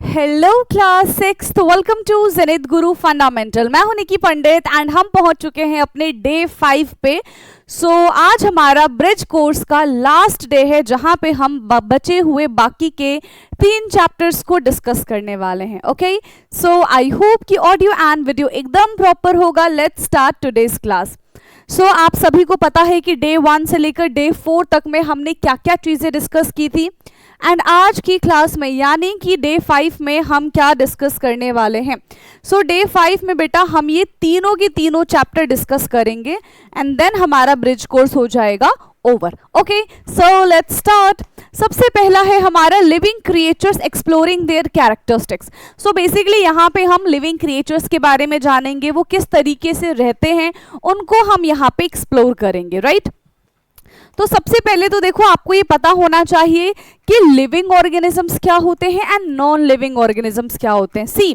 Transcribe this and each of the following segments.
Hello class 6, welcome to Zenith Guru Fundamental. मैं हूं निकी पंडित and हम पहुंच चुके हैं अपने डे 5 पे। आज हमारा ब्रिज कोर्स का लास्ट डे है जहां पे हम बचे हुए बाकी के 3 चैप्टर्स को डिस्कस करने वाले हैं। ओके, आई होप कि ऑडियो एंड वीडियो एकदम प्रॉपर होगा। Let's start today's class. आप सभी को पता है कि डे 1 से लेकर डे 4 तक में हमने क्या क्या चीज़ें डिस्कस की थी एंड आज की क्लास में यानी कि डे 5 में हम क्या डिस्कस करने वाले हैं। डे 5 में बेटा हम ये तीनों की तीनों चैप्टर डिस्कस करेंगे एंड देन हमारा ब्रिज कोर्स हो जाएगा ओवर। Okay, let's start. सबसे पहला है हमारा living creatures exploring there characteristics. Basically यहाँ पे हम लिविंग क्रिएचर्स के बारे में जानेंगे, वो किस तरीके से रहते हैं उनको हम यहाँ पे एक्सप्लोर करेंगे, राइट। तो सबसे पहले तो देखो आपको ये पता होना चाहिए कि लिविंग ऑर्गेनिजम्स क्या होते हैं एंड नॉन लिविंग ऑर्गेनिजम्स क्या होते हैं। सी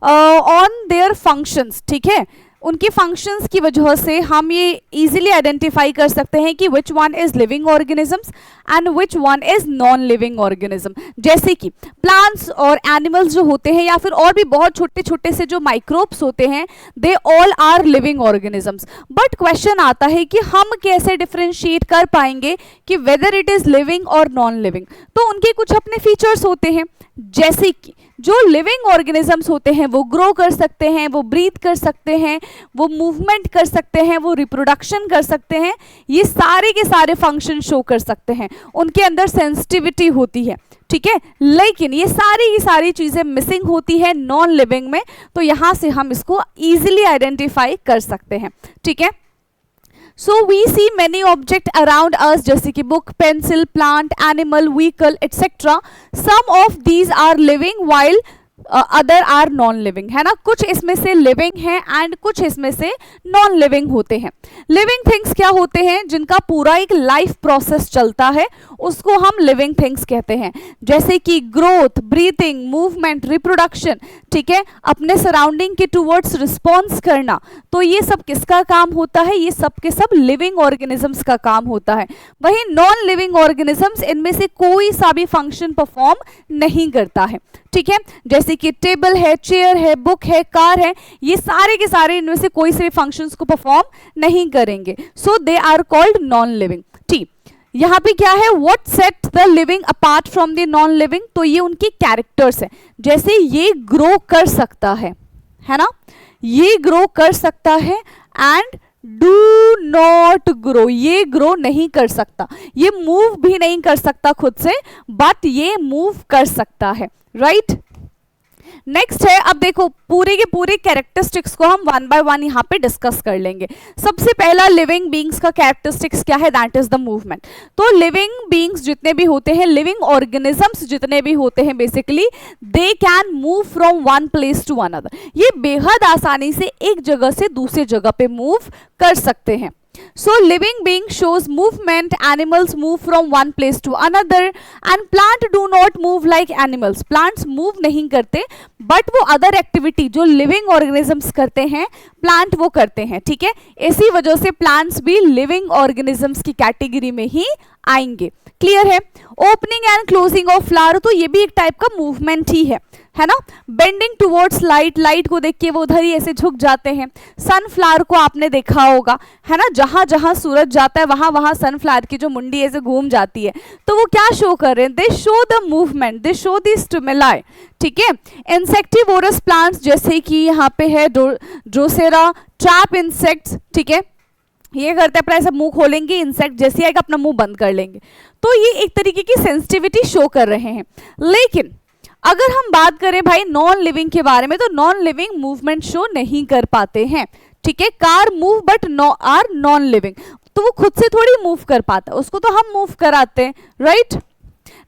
ऑन देयर फंक्शंस, ठीक है, उनकी फंक्शंस की वजह से हम ये इजीली आइडेंटिफाई कर सकते हैं कि which one is living organisms and which one is non living organism. जैसे कि प्लांट्स और एनिमल्स जो होते हैं या फिर और भी बहुत छोटे छोटे से जो माइक्रोब्स होते हैं, they all are living organisms. But question आता है कि हम कैसे डिफरेंशिएट कर पाएंगे कि वेदर इट इज लिविंग और नॉन लिविंग। तो उनके कुछ अपने फीचर्स होते हैं, जैसे कि जो लिविंग ऑर्गेनिजम्स होते हैं वो ग्रो कर सकते हैं, वो ब्रीथ कर सकते हैं, वो मूवमेंट कर सकते हैं, वो रिप्रोडक्शन कर सकते हैं, ये सारे के सारे फंक्शन शो कर सकते हैं, उनके अंदर सेंसिटिविटी होती है, ठीक है। लेकिन ये सारी की सारी चीज़ें मिसिंग होती है नॉन लिविंग में, तो यहाँ से हम इसको ईजिली आइडेंटिफाई कर सकते हैं, ठीक है। We see many objects around us जैसे कि book, pencil, plant, animal, vehicle, etc. Some of these are living while other are non living, है ना। कुछ इसमें से लिविंग है एंड कुछ इसमें से नॉन लिविंग होते हैं। लिविंग थिंग्स क्या होते हैं? जिनका पूरा एक लाइफ प्रोसेस चलता है उसको हम लिविंग थिंग्स कहते हैं, जैसे कि ग्रोथ, ब्रीथिंग, मूवमेंट, रिप्रोडक्शन, ठीक है, अपने सराउंडिंग के टूवर्ड्स रिस्पॉन्स करना। तो ये सब किसका काम होता है? ये सब के सब लिविंग ऑर्गेनिजम्स का काम होता है। वहीं नॉन लिविंग ऑर्गेनिजम्स इनमें से कोई सा भी फंक्शन परफॉर्म नहीं करता है, ठीक है। जैसे कि टेबल है, चेयर है, बुक है, कार है, ये सारे के सारे इनमें से कोई से भी फंक्शंस को परफॉर्म नहीं करेंगे। They are called non living. ठीक, यहाँ पे क्या है? What set the living apart from the non living? तो ये उनकी कैरेक्टर्स है। जैसे ये ग्रो कर सकता है ना, ये ग्रो कर सकता है एंड डू नॉट ग्रो, ये ग्रो नहीं कर सकता, ये मूव भी नहीं कर सकता खुद से, बट ये मूव कर सकता है, राइट। नेक्स्ट है, अब देखो पूरे के पूरे कैरेक्टरिस्टिक्स को हम वन बाय वन यहाँ पे डिस्कस कर लेंगे। सबसे पहला लिविंग बीइंग्स का कैरेक्टरिस्टिक्स क्या है? That is the movement. तो लिविंग बीइंग्स जितने भी होते हैं, लिविंग ऑर्गेनिजम्स जितने भी होते हैं, basically they can move from one place to another. ये बेहद आसानी से एक जगह से दूसरी जगह पे मूव कर सकते हैं। Living being shows movement. Animals move from one place to another, and plant do not move like animals. Plants move नहीं करते, but वो other activity जो living organisms करते हैं, plant वो करते हैं, ठीक है। इसी वजह से plants भी living organisms की कैटेगरी में ही आएंगे। क्लियर है? Opening and closing of flower, तो ये भी एक टाइप का मूवमेंट ही है ना। बेंडिंग टुवर्ड्स लाइट, लाइट को देख के वो उधर ही ऐसे झुक जाते हैं। सनफ्लावर को आपने देखा होगा, है ना, जहां जहां सूरज जाता है वहां वहां सनफ्लावर की जो मुंडी ऐसे घूम जाती है, तो वो क्या शो कर रहे हैं? दे show the movement, they show the stimuli, ठीक है। इंसेक्टिवोरस प्लांट्स जैसे कि यहाँ पे है ड्रोसेरा, ट्रैप इंसेक्ट्स, ठीक है, ये करते हैं अपना ऐसा मुंह खोलेंगे, इंसेक्ट जैसे आएगा अपना मुंह बंद कर लेंगे। तो ये एक तरीके की सेंसिटिविटी शो कर रहे हैं। लेकिन अगर हम बात करें भाई नॉन लिविंग के बारे में, तो नॉन लिविंग मूवमेंट शो नहीं कर पाते हैं, ठीक है। Car move but are non living, तो वो खुद से थोड़ी मूव कर पाता है, उसको तो हम मूव कराते हैं, राइट।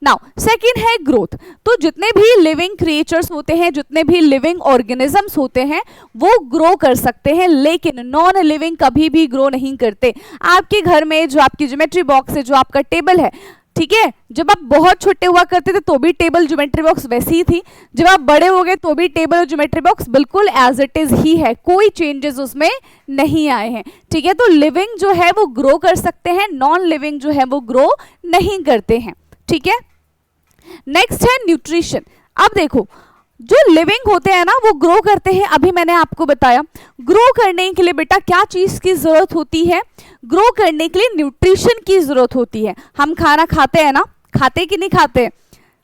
नाउ सेकेंड है ग्रोथ। तो जितने भी लिविंग क्रिएचर्स होते हैं, जितने भी लिविंग ऑर्गेनिजम्स होते हैं, वो ग्रो कर सकते हैं, लेकिन नॉन लिविंग कभी भी ग्रो नहीं करते। आपके घर में जो आपकी ज्योमेट्री बॉक्स है, जो आपका टेबल है, ठीक है, जब आप बहुत छोटे हुआ करते थे तो भी टेबल ज्योमेट्री बॉक्स वैसी ही थी, जब आप बड़े हो गए तो भी टेबल और ज्योमेट्री बॉक्स बिल्कुल एज इट इज ही है, कोई चेंजेस उसमें नहीं आए हैं, ठीक है। तो लिविंग जो है वो ग्रो कर सकते हैं, नॉन लिविंग जो है वो ग्रो नहीं करते हैं, ठीक है। नेक्स्ट है न्यूट्रिशन। अब देखो जो लिविंग होते हैं ना वो ग्रो करते हैं, अभी मैंने आपको बताया। ग्रो करने के लिए बेटा क्या चीज की जरूरत होती है? ग्रो करने के लिए न्यूट्रिशन की जरूरत होती है। हम खाना खाते हैं ना, खाते कि नहीं खाते?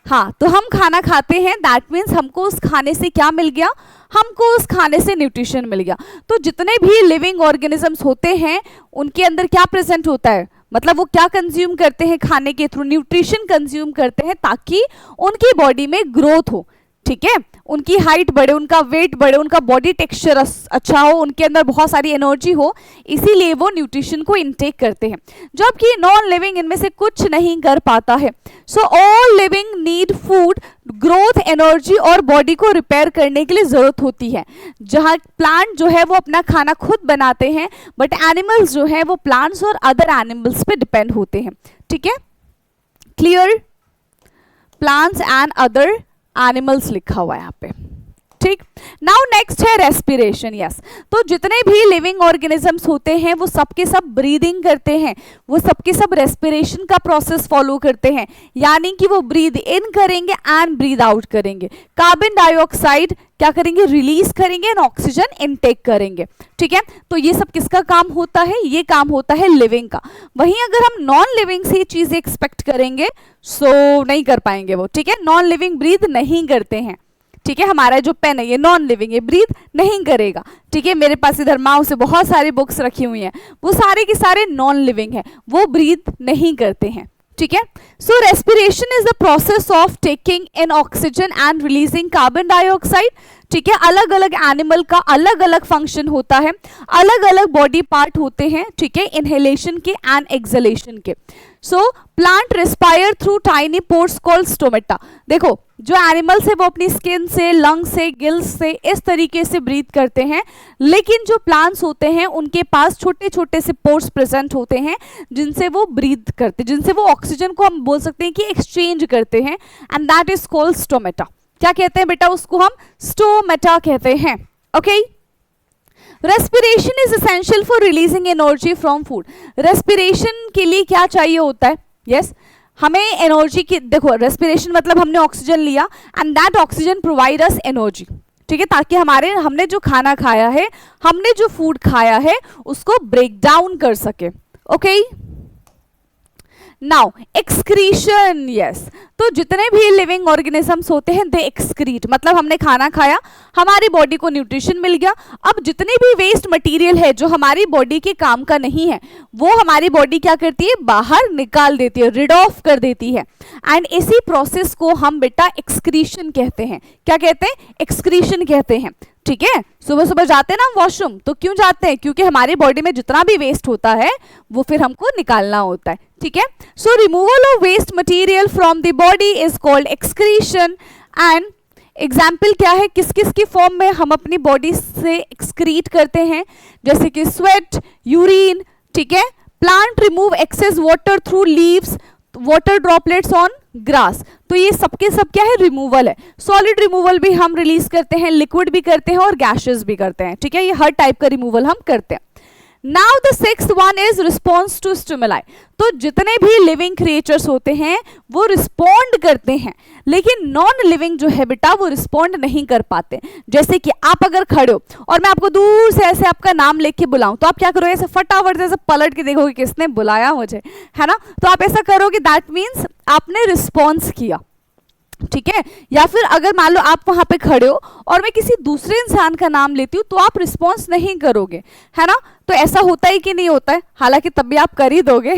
हाँ, तो हम खाना खाते हैं, दैट मीन्स हमको उस खाने से क्या मिल गया? हमको उस खाने से न्यूट्रिशन मिल गया। तो जितने भी लिविंग ऑर्गेनिजम्स होते हैं उनके अंदर क्या प्रेजेंट होता है? मतलब वो क्या कंज्यूम करते हैं? खाने के थ्रू न्यूट्रिशन कंज्यूम करते हैं ताकि उनकी बॉडी में ग्रोथ हो, ठीक है, उनकी हाइट बढ़े, उनका वेट बढ़े, उनका बॉडी टेक्सचर अच्छा हो, उनके अंदर बहुत सारी एनर्जी हो, इसीलिए वो न्यूट्रिशन को इनटेक करते हैं। जबकि नॉन लिविंग इनमें से कुछ नहीं कर पाता है। So all living need food, growth, energy और बॉडी को रिपेयर करने के लिए जरूरत होती है। जहाँ प्लांट जो है वो अपना खाना खुद बनाते हैं, बट एनिमल्स जो है वो प्लांट्स और अदर एनिमल्स पे डिपेंड होते हैं, ठीक है, clear? Plants and other animals लिखा हुआ है यहाँ पे, ठीक। नाउ नेक्स्ट है रेस्पिरेशन। यस, तो जितने भी लिविंग ऑर्गेनिजम्स होते हैं वो सबके सब ब्रीदिंग करते हैं, वो सबके सब रेस्पिरेशन का प्रोसेस फॉलो करते हैं, यानी कि वो ब्रीद इन करेंगे एंड ब्रीद आउट करेंगे। कार्बन डाइऑक्साइड क्या करेंगे? रिलीज करेंगे एंड ऑक्सीजन इनटेक करेंगे, ठीक है। तो ये सब किसका काम होता है? ये काम होता है लिविंग का। वहीं अगर हम नॉन लिविंग से चीजें एक्सपेक्ट करेंगे सो नहीं कर पाएंगे वो, ठीक है। नॉन लिविंग ब्रीद नहीं करते हैं, ठीक है। हमारा जो पेन है ये नॉन लिविंग है, ब्रीथ नहीं करेगा, ठीक है। मेरे पास इधर माँ से बहुत सारी बुक्स रखी हुई हैं, वो सारे के सारे नॉन लिविंग है, वो ब्रीथ नहीं करते हैं, ठीक है। So respiration is the process of taking in oxygen and releasing carbon dioxide, ठीक है। अलग अलग एनिमल का अलग अलग फंक्शन होता है, अलग अलग बॉडी पार्ट होते हैं, ठीक है, इनहेलेशन के एंड एक्सहेलेशन के। So plant respire through tiny pores called stomata. देखो जो एनिमल्स है वो अपनी स्किन से, लंग से, गिल्स से इस तरीके से ब्रीथ करते हैं, लेकिन जो प्लांट्स होते हैं उनके पास छोटे छोटे से पोर्स प्रेजेंट होते हैं जिनसे वो ब्रीथ करते हैं, जिनसे वो ऑक्सीजन को हम बोल सकते हैं कि एक्सचेंज करते हैं, and that is called stomata. क्या कहते हैं बेटा? उसको हम स्टोमेटा कहते हैं, okay. Respiration is essential for releasing energy from food. Respiration के लिए क्या चाहिए होता है? यस, हमें एनर्जी की, देखो रेस्पिरेशन मतलब हमने ऑक्सीजन लिया and that oxygen provide us energy, ठीक है, ताकि हमने जो खाना खाया है, हमने जो फूड खाया है उसको ब्रेक डाउन कर सके, ओके। Now excretion. यस, तो जितने भी लिविंग ऑर्गेनिजम्स होते हैं दे एक्सक्रीट, मतलब हमने खाना खाया, हमारी बॉडी को न्यूट्रिशन मिल गया, अब जितने भी वेस्ट मटेरियल है जो हमारी बॉडी के काम का नहीं है वो हमारी बॉडी क्या करती है? बाहर निकाल देती है, रिड ऑफ कर देती है, एंड इसी प्रोसेस को हम बेटा एक्सक्रीशन कहते हैं। क्या कहते हैं? एक्सक्रीशन कहते हैं, ठीक है। सुबह सुबह जाते हैं ना वॉशरूम, तो क्यों जाते हैं? क्योंकि हमारी बॉडी में जितना भी वेस्ट होता है वो फिर हमको निकालना होता है, ठीक है। So removal of waste material from the body is called excretion. And example क्या है? किस किस की फॉर्म में हम अपनी बॉडी से एक्सक्रीट करते हैं? जैसे कि स्वेट, यूरिन, ठीक है। Plant remove excess water through leaves, water droplets on grass. तो ये सबके सब क्या है? रिमूवल है। सॉलिड रिमूवल भी हम रिलीज करते हैं, लिक्विड भी करते हैं और गैसेस भी करते हैं, ठीक है। ये हर टाइप का रिमूवल हम करते हैं। Now the sixth one is response to stimuli. तो जितने भी लिविंग क्रिएचर्स होते हैं वो रिस्पॉन्ड करते हैं, लेकिन नॉन लिविंग जो है बेटा वो रिस्पॉन्ड नहीं कर पाते। जैसे कि आप अगर खड़े हो और मैं आपको दूर से ऐसे आपका नाम लेके बुलाऊं, तो आप क्या करोगे? ऐसे फटाफट से ऐसे पलट के देखोगे किसने बुलाया मुझे, है ना। तो आप ऐसा करोगे, दैट मीन्स आपने रिस्पॉन्स किया, ठीक है। या फिर अगर मान लो आप वहां पे खड़े हो और मैं किसी दूसरे इंसान का नाम लेती हूँ तो आप रिस्पॉन्स नहीं करोगे, है ना। तो ऐसा होता है कि नहीं होता है? हालांकि तब भी आप कर ही दोगे,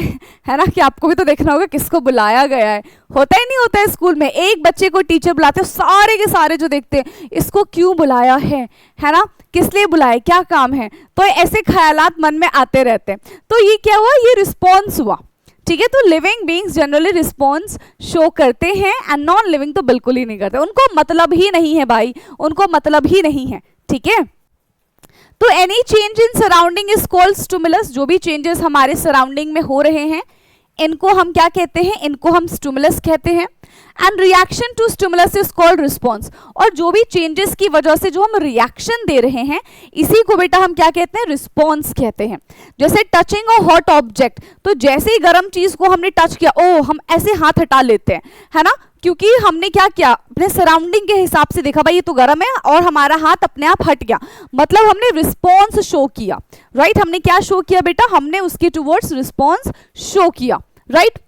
है ना, कि आपको भी तो देखना होगा किसको बुलाया गया है। होता ही नहीं होता है? स्कूल में एक बच्चे को टीचर बुलाते हो, सारे के सारे जो देखते हैं इसको क्यों बुलाया है ना, किस लिए बुलाया, क्या काम है, तो ऐसे ख्यालात मन में आते रहते हैं। तो ये क्या हुआ? ये रिस्पॉन्स हुआ, ठीक है। तो living beings generally response show करते हैं एंड नॉन लिविंग तो बिल्कुल ही नहीं करते, उनको मतलब ही नहीं है भाई, उनको मतलब ही नहीं है, ठीक है। तो any change in surrounding is called stimulus. जो भी चेंजेस हमारे सराउंडिंग में हो रहे हैं इनको हम क्या कहते हैं? इनको हम स्टिमुलस कहते हैं। And reaction to stimulus is called response. और जो भी चेंजेस की वजह से जो हम रिएक्शन दे रहे हैं इसी को बेटा हम क्या कहते हैं, रिस्पॉन्स कहते हैं। जैसे टचिंग अ हॉट ऑब्जेक्ट, तो जैसे ही गर्म चीज को हमने टच किया, ओ हम ऐसे हाथ हटा लेते हैं, है ना, क्योंकि हमने क्या किया, अपने सराउंडिंग के हिसाब से देखा भाई ये तो गर्म है और हमारा हाथ अपने आप हट गया, मतलब हमने रिस्पॉन्स शो किया, राइट। हमने क्या शो किया बेटा, हमने उसके टुवर्ड्स रिस्पॉन्स शो किया, right.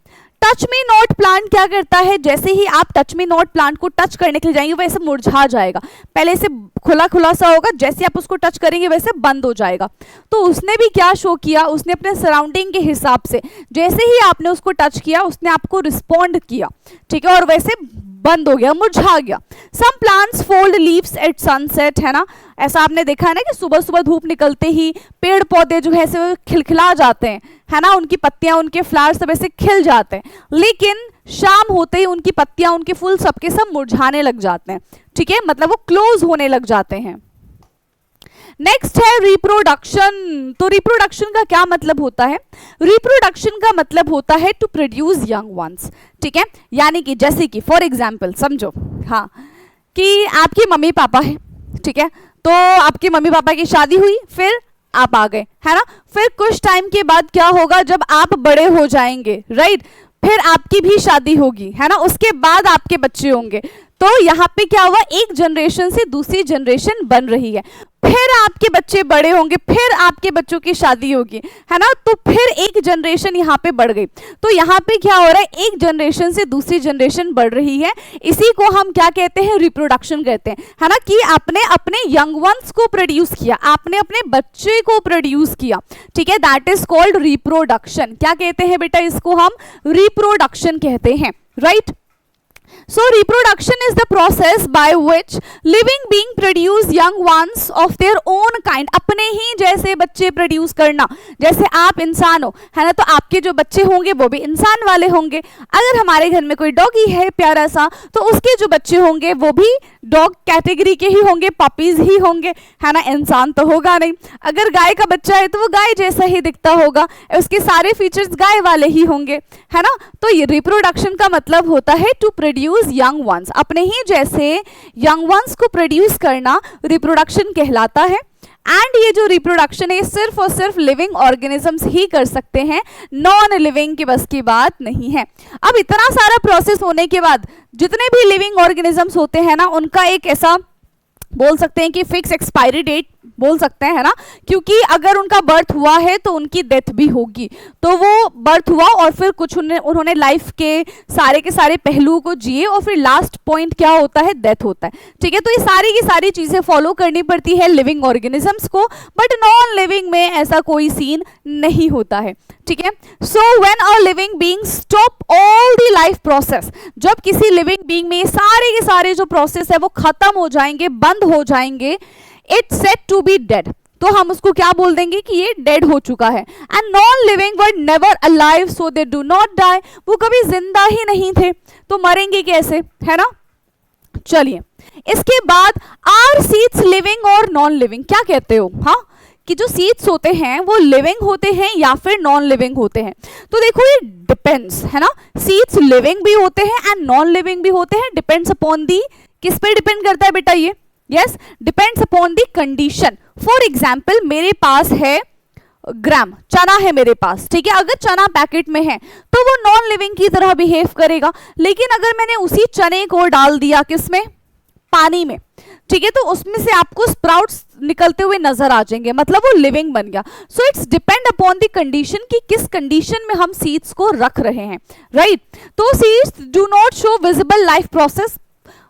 Touch me not plant क्या करता है, जैसे ही आप टच मी नॉट प्लांट को टच करने के लिए जाएंगे वैसे मुरझा जाएगा, पहले से खुला खुला सा होगा, जैसे आप उसको टच करेंगे वैसे बंद हो जाएगा। तो उसने भी क्या शो किया, उसने अपने सराउंडिंग के हिसाब से जैसे ही आपने उसको टच किया उसने आपको रिस्पॉन्ड किया, ठीक है, और वैसे बंद हो गया, मुरझा गया। Some plants fold leaves at sunset, है ना, ऐसा आपने देखा है ना कि सुबह सुबह धूप निकलते ही पेड़ पौधे जो है से खिलखिला जाते हैं, है ना, उनकी पत्तियां उनके फ्लावर्स सब ऐसे खिल जाते हैं, लेकिन शाम होते ही उनकी पत्तियां उनके फूल सबके सब मुरझाने लग जाते हैं, ठीक है, मतलब वो क्लोज होने लग जाते हैं। नेक्स्ट है रिप्रोडक्शन। तो रिप्रोडक्शन का क्या मतलब होता है, रिप्रोडक्शन का मतलब होता है टू प्रोड्यूस यंग वंस, ठीक है, यानी कि जैसे कि फॉर एग्जांपल समझो, हाँ, कि आपकी मम्मी पापा है, ठीक है, तो आपके मम्मी पापा की शादी हुई, फिर आप आ गए, है ना, फिर कुछ टाइम के बाद क्या होगा, जब आप बड़े हो जाएंगे, राइट, फिर आपकी भी शादी होगी, है ना, उसके बाद आपके बच्चे होंगे। तो यहाँ पे क्या हुआ, एक जनरेशन से दूसरी जनरेशन बन रही है, फिर आपके बच्चे बड़े होंगे, फिर आपके बच्चों की शादी होगी, है ना, तो फिर एक जनरेशन यहाँ पे बढ़ गई। तो यहाँ पे क्या हो रहा है, एक जनरेशन से दूसरी जनरेशन बढ़ रही है, इसी को हम क्या कहते हैं, रिप्रोडक्शन कहते हैं, है ना, कि आपने अपने यंग वंस को प्रोड्यूस किया, आपने अपने बच्चे को प्रोड्यूस किया, ठीक है, दैट इज कॉल्ड रिप्रोडक्शन। क्या कहते हैं बेटा, इसको हम रिप्रोडक्शन कहते हैं, right. So reproduction is the process by which living being produce young ones of their own kind, अपने ही जैसे बच्चे प्रोड्यूस करना, जैसे आप इंसान हो, है ना, तो आपके जो बच्चे होंगे वो भी इंसान वाले होंगे। अगर हमारे घर में कोई डॉगी है प्यारा सा, तो उसके जो बच्चे होंगे वो भी डॉग कैटेगरी के ही होंगे, पपीज ही होंगे, है ना, इंसान तो होगा नहीं। अगर गाय का बच्चा है तो वो गाय जैसा ही दिखता होगा, उसके सारे फीचर्स गाय वाले ही होंगे, है ना। तो ये रिप्रोडक्शन का मतलब होता है टू प्रोड्यूस यंग वंस, अपने ही जैसे यंग वंस को प्रोड्यूस करना रिप्रोडक्शन कहलाता है। एंड ये जो रिप्रोडक्शन है सिर्फ और सिर्फ लिविंग ऑर्गेनिजम्स ही कर सकते हैं, नॉन लिविंग की बस की बात नहीं है। अब इतना सारा प्रोसेस होने के बाद जितने भी लिविंग ऑर्गेनिजम्स होते हैं ना, उनका एक ऐसा बोल सकते हैं कि फिक्स एक्सपायरी डेट बोल सकते हैं, है ना, क्योंकि अगर उनका बर्थ हुआ है तो उनकी डेथ भी होगी। तो वो बर्थ हुआ और फिर कुछ उन्होंने लाइफ के सारे पहलुओं को जिए और फिर लास्ट पॉइंट क्या होता है, डेथ होता है, ठीक है। तो ये सारी की सारी चीजें फॉलो करनी पड़ती है लिविंग ऑर्गेनिजम्स को, बट नॉन लिविंग में ऐसा कोई सीन नहीं होता है, ठीक है। So when a living being stop all the life process, जब किसी लिविंग बीइंग में सारे के सारे जो प्रोसेस है वो खत्म हो जाएंगे, बंद हो जाएंगे, it's said to be dead, तो हम उसको क्या बोल देंगे कि ये डेड हो चुका है। And non living were never alive so they do not die, वो कभी जिंदा ही नहीं थे तो मरेंगे कैसे, है ना। चलिए इसके बाद आर सीड्स लिविंग और नॉन लिविंग, क्या कहते हो, हाँ, कि जो सीड्स होते हैं वो लिविंग होते हैं या फिर नॉन लिविंग होते हैं। तो देखो ये डिपेंड्स, है ना, सीड्स लिविंग भी होते हैं एंड नॉन लिविंग भी होते हैं, डिपेंड्स अपॉन दी, किस पे डिपेंड करता है बेटा ये, yes, depends upon the condition. For example मेरे पास है ग्राम चना है मेरे पास, ठीक है, अगर चना पैकेट में है तो वो नॉन लिविंग की तरह बिहेव करेगा, लेकिन अगर मैंने उसी चने को डाल दिया किसमें, पानी में, ठीक है, तो उसमें से आपको स्प्राउट्स निकलते हुए नजर आ जाएंगे, मतलब वो लिविंग बन गया। So it's depend upon the condition कि किस कंडीशन में हम सीड्स को रख रहे हैं, राइट। तो seeds do not show visible life process,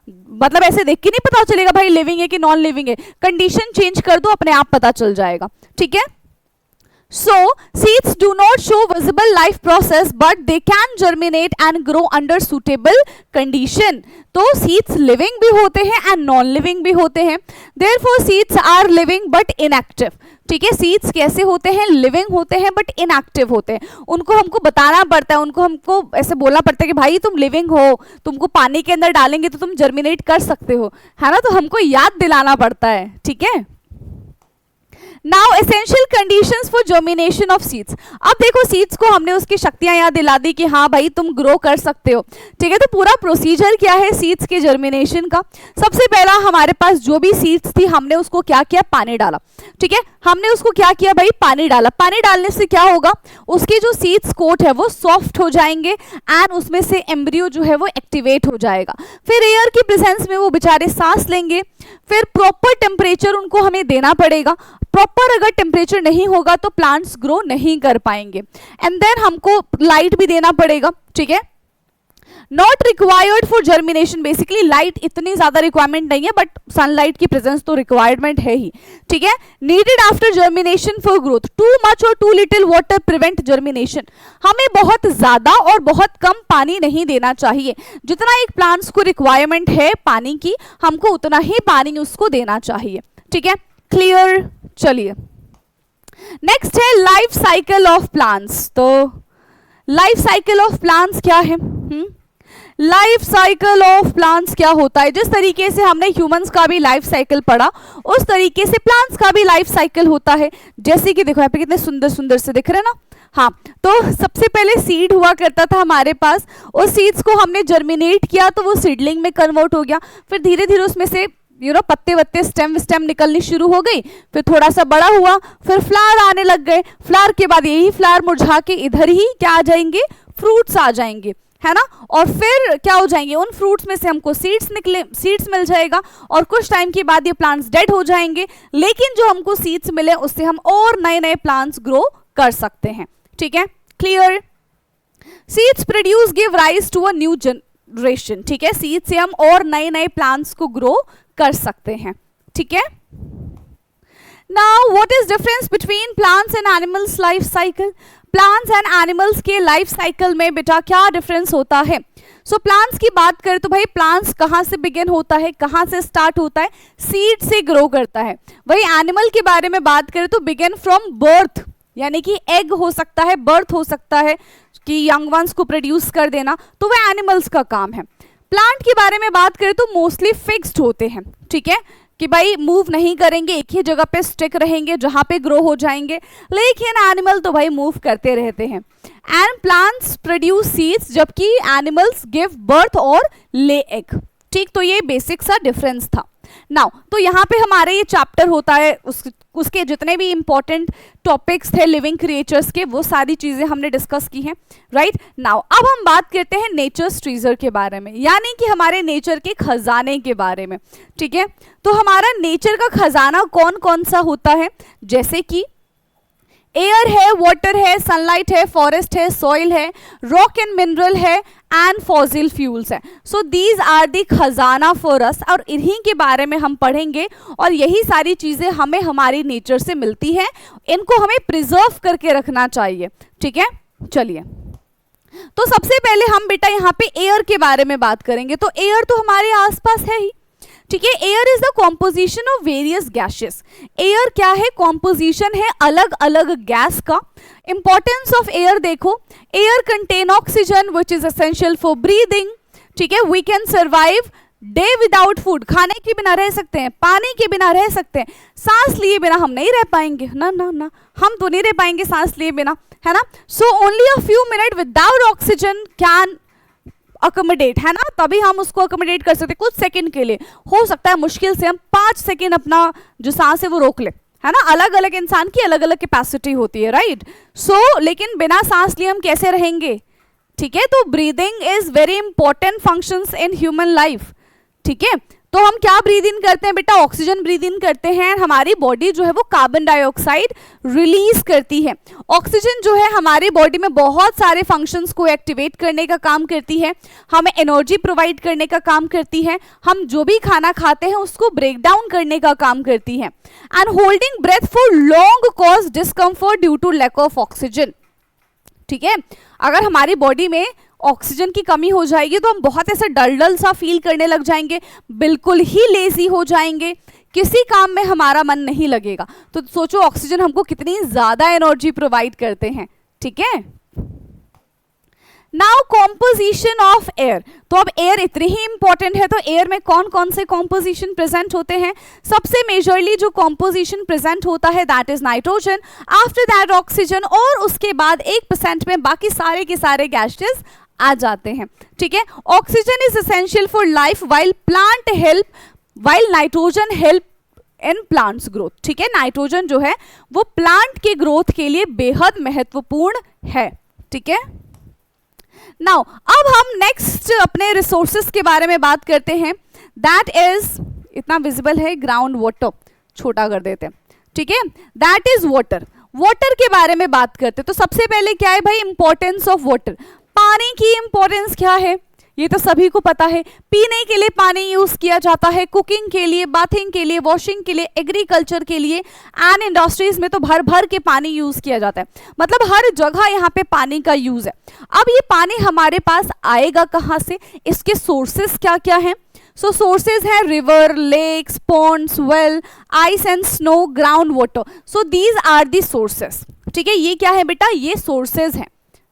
मतलब ऐसे देख के नहीं पता चलेगा भाई लिविंग है कि नॉन लिविंग है, कंडीशन चेंज कर दो अपने आप पता चल जाएगा, ठीक है। So seeds do not show visible life process but they can germinate and grow under suitable condition. तो seeds living भी होते हैं and non living भी होते हैं, therefore seeds are living but inactive, ठीक है। seeds कैसे होते हैं, living होते हैं but inactive होते हैं, उनको हमको बताना पड़ता है, उनको हमको ऐसे बोलना पड़ता है कि भाई तुम living हो, तुमको पानी के अंदर डालेंगे तो तुम germinate कर सकते हो, है ना, तो हमको याद दिलाना पड़ता है, ठीक है। Now essential conditions for germination of seeds. अब देखो सीड्स को हमने उसकी शक्तियां याद दिला दी कि हाँ भाई तुम ग्रो कर सकते हो, ठीक है। तो पूरा प्रोसीजर क्या है सीड्स के जर्मिनेशन का? सबसे पहला हमारे पास जो भी सीड्स थी हमने उसको क्या किया, पानी डाला, ठीक है। हमने उसको क्या किया भाई, पानी डाला। पानी डालने से क्या होगा, उसके जो सीड्स कोट है वो सॉफ्ट हो जाएंगे एंड उसमें से एम्ब्रियो जो है वो एक्टिवेट हो जाएगा। फिर एयर की प्रेजेंस में वो बेचारे सांस लेंगे। फिर प्रॉपर टेम्परेचर उनको हमें देना पड़ेगा। प्रॉपर अगर टेम्परेचर नहीं होगा तो प्लांट्स ग्रो नहीं कर पाएंगे। एंड देन हमको लाइट भी देना पड़ेगा, ठीक है। Not required for germination, basically light इतनी ज्यादा रिक्वायरमेंट नहीं है बट सनलाइट की प्रेजेंस तो रिक्वायरमेंट है ही, ठीक है। Needed after germination for growth, too much और too little water prevent germination, हमें बहुत ज्यादा और बहुत कम पानी नहीं देना चाहिए। जितना एक प्लांट्स को रिक्वायरमेंट है पानी की, हमको उतना ही पानी उसको देना चाहिए, ठीक है। क्लियर? चलिए नेक्स्ट है लाइफ साइकिल ऑफ प्लांट्स। तो लाइफ साइकिल ऑफ प्लांट्स क्या है? लाइफ साइकिल ऑफ प्लांट्स क्या होता है? जिस तरीके से हमने ह्यूमंस का भी लाइफ साइकिल पढ़ा उस तरीके से प्लांट्स का भी लाइफ साइकिल होता है। जैसे कि देखो यहाँ पे कितने सुंदर सुंदर से दिख रहे हैं ना। हाँ, तो सबसे पहले सीड हुआ करता था हमारे पास, उस सीड्स को हमने जर्मिनेट किया तो वो सीडलिंग में कन्वर्ट हो गया। फिर धीरे धीरे उसमें से पत्ते वत्ते स्टेम निकलनी शुरू हो गई। फिर थोड़ा सा बड़ा हुआ, फिर फ्लावर आने लग गए। फ्लावर के बाद यही फ्लावर मुरझा के इधर ही क्या आ जाएंगे, फ्रूट्स आ जाएंगे, है ना। और फिर क्या हो जाएंगे, उन फ्रूट्स में से हमको सीड्स मिल जाएगा और कुछ टाइम के बाद ये प्लांट्स डेड हो जाएंगे। लेकिन जो हमको सीड्स मिले उससे हम और नए नए प्लांट्स ग्रो कर सकते हैं, ठीक है। Clear? Seeds produce give rise to a new generation, ठीक है। सीड से हम और नए नए प्लांट्स को ग्रो कर सकते हैं, ठीक है। Now what is difference between plants and animals life cycle? Plants and animals के लाइफ साइकिल में बेटा क्या डिफरेंस होता है? सो प्लांट्स की बात करें तो भाई प्लांट्स कहाँ से बिगिन होता है, कहाँ से स्टार्ट होता है? सीड से ग्रो करता है। वही एनिमल के बारे में बात करें तो बिगिन फ्रॉम बर्थ, यानी कि एग हो सकता है, बर्थ हो सकता है कि यंग वंस को प्रोड्यूस कर देना, तो वह एनिमल्स का काम है। प्लांट के बारे में बात करें तो मोस्टली फिक्स्ड होते हैं, ठीक है, कि भाई मूव नहीं करेंगे, एक ही जगह पे स्टिक रहेंगे जहां पे ग्रो हो जाएंगे। लेकिन एनिमल तो भाई मूव करते रहते हैं। एंड प्लांट्स प्रोड्यूस सीड्स जबकि एनिमल्स गिव बर्थ और ले एग, ठीक। तो ये बेसिक सा डिफरेंस था। नाउ तो यहाँ पे हमारे ये चैप्टर होता है, उसके जितने भी इंपॉर्टेंट टॉपिक्स थे लिविंग क्रिएचर्स के वो सारी चीजें हमने डिस्कस की हैं, राइट। नाउ अब हम बात करते हैं नेचर्स ट्रेजर के बारे में, यानी कि हमारे नेचर के खजाने के बारे में, ठीक है। तो हमारा नेचर का खजाना कौन कौन सा होता है? जैसे कि एयर है, वाटर है, सनलाइट है, फॉरेस्ट है, सॉइल है, रॉक एंड मिनरल है एंड फॉसिल फ्यूल्स है। सो दीज आर दी खजाना फॉर अस, और इन्हीं के बारे में हम पढ़ेंगे और यही सारी चीजें हमें हमारी नेचर से मिलती है। इनको हमें प्रिजर्व करके रखना चाहिए, ठीक है। चलिए तो सबसे पहले हम बेटा यहाँ पे एयर के बारे में बात करेंगे। तो एयर तो हमारे आसपास है ही, ठीक है। Air is the composition of various gases. Air क्या है? कॉम्पोजिशन है अलग अलग गैस का। इंपॉर्टेंस ऑफ एयर देखो, air contain oxygen which is essential for breathing, ठीक है। We can survive day without food, खाने के बिना रह सकते हैं, पानी के बिना रह सकते हैं, सांस लिए बिना हम नहीं रह पाएंगे, ना ना ना, हम तो नहीं रह पाएंगे सांस लिए बिना, है ना। So only a few minute without oxygen can accommodate, है ना, तभी हम उसको अकोमोडेट कर सकते हैं। कुछ सेकंड के लिए हो सकता है, मुश्किल से हम 5 सेकंड अपना जो सांस है वो रोक ले, है ना। अलग अलग इंसान की अलग अलग कैपेसिटी होती है, राइट। सो लेकिन बिना सांस लिए हम कैसे रहेंगे, ठीक है। तो breathing is very important functions in human life, ठीक है। तो हम क्या ब्रीद इन करते हैं बेटा? ऑक्सीजन ब्रीद इन करते हैं। हमारी बॉडी जो है वो कार्बन डाइऑक्साइड रिलीज करती है। ऑक्सीजन जो है हमारी बॉडी में बहुत सारे फंक्शंस को एक्टिवेट करने का काम करती है, हमें एनर्जी प्रोवाइड करने का काम करती है, हम जो भी खाना खाते हैं उसको ब्रेक डाउन करने का काम करती है। And holding breath for long cause discomfort due to lack of oxygen, ठीक है। अगर हमारी बॉडी में ऑक्सीजन की कमी हो जाएगी तो हम बहुत ऐसे डल डल सा फील करने लग जाएंगे, बिल्कुल ही लेजी हो जाएंगे, किसी काम में हमारा मन नहीं लगेगा। तो सोचो ऑक्सीजन हमको कितनी ज्यादा एनर्जी प्रोवाइड करते हैं, ठीक है। नाउ कॉम्पोजिशन ऑफ एयर, तो अब एयर इतनी ही इंपॉर्टेंट है, तो एयर में कौन कौन से कॉम्पोजिशन प्रेजेंट होते हैं? सबसे मेजरली जो कॉम्पोजिशन प्रेजेंट होता है that is nitrogen, after that oxygen, और उसके बाद 1% में बाकी सारे के सारे गैसेस आ जाते हैं, ठीक है। Oxygen is essential for life while nitrogen help in plants growth, ठीक है। नाइट्रोजन जो है वो प्लांट के ग्रोथ के लिए बेहद महत्वपूर्ण है, ठीक है। नाउ अब हम नेक्स्ट अपने रिसोर्सेस के बारे में बात करते हैं, दैट इज, इतना विजिबल है, ग्राउंड वाटर, छोटा कर देते हैं, ठीक है, दैट इज वाटर। वाटर के बारे में बात करते हैं, तो सबसे पहले क्या है भाई, इंपॉर्टेंस ऑफ वाटर। पानी की इंपॉर्टेंस क्या है, ये तो सभी को पता है। पीने के लिए पानी यूज किया जाता है, कुकिंग के लिए, बाथिंग के लिए, वॉशिंग के लिए, एग्रीकल्चर के लिए, एंड इंडस्ट्रीज में तो भर भर के पानी यूज किया जाता है, मतलब हर जगह यहाँ पे पानी का यूज है। अब ये पानी हमारे पास आएगा कहाँ से, इसके सोर्सेस क्या क्या हैं? सो सोर्सेज है river, lakes, ponds, well, ice and snow, ground water, so these are the sources, ठीक है। ये क्या है बेटा, ये सोर्सेज हैं,